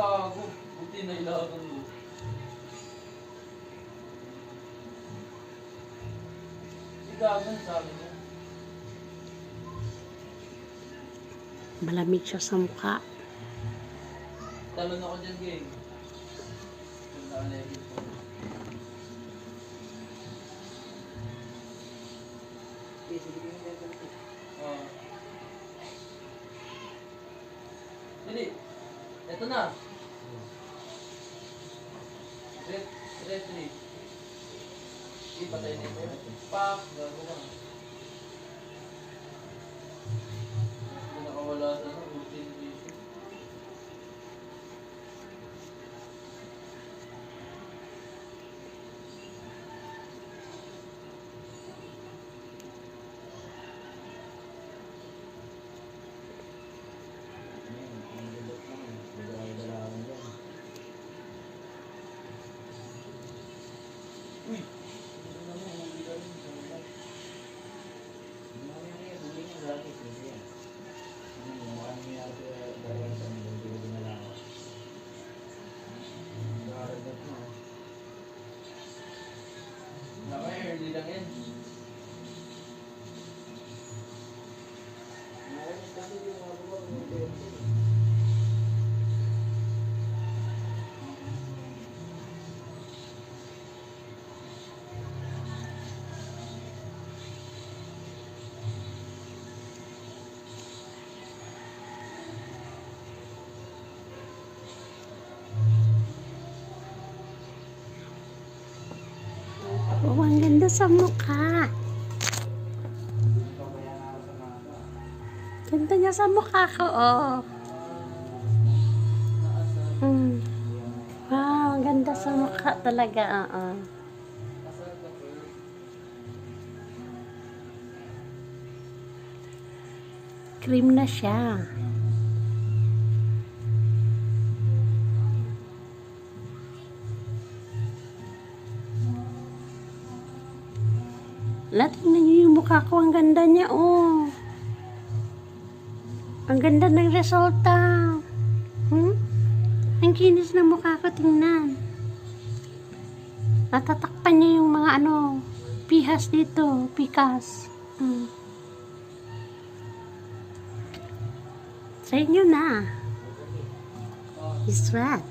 gago. Buti na ilagan mo. Si gagan sabi niya. Malamig siya sa mukha. Talon ako dyan, gang. Yung nakalagin ko. Oo. Dili. Eto na. Dili. Ipatay na ito. Pak! Gago ka. Hindi nakawala sa routine dito. Uy! Ano naman, huli ka rin. Naka early lang yan. Oh, ang ganda sa mukha. Ganda niya sa mukha ko, oh. Wow, ang ganda sa mukha talaga, oo. Cream na siya. Tingnan niyo yung mukha ko. Ang ganda niya, oh. Ang ganda ng resulta. Ang kinis ng mukha ko, tingnan. Natatakpan niya yung mga pihas dito. Pikas. Sa inyo na. Is what?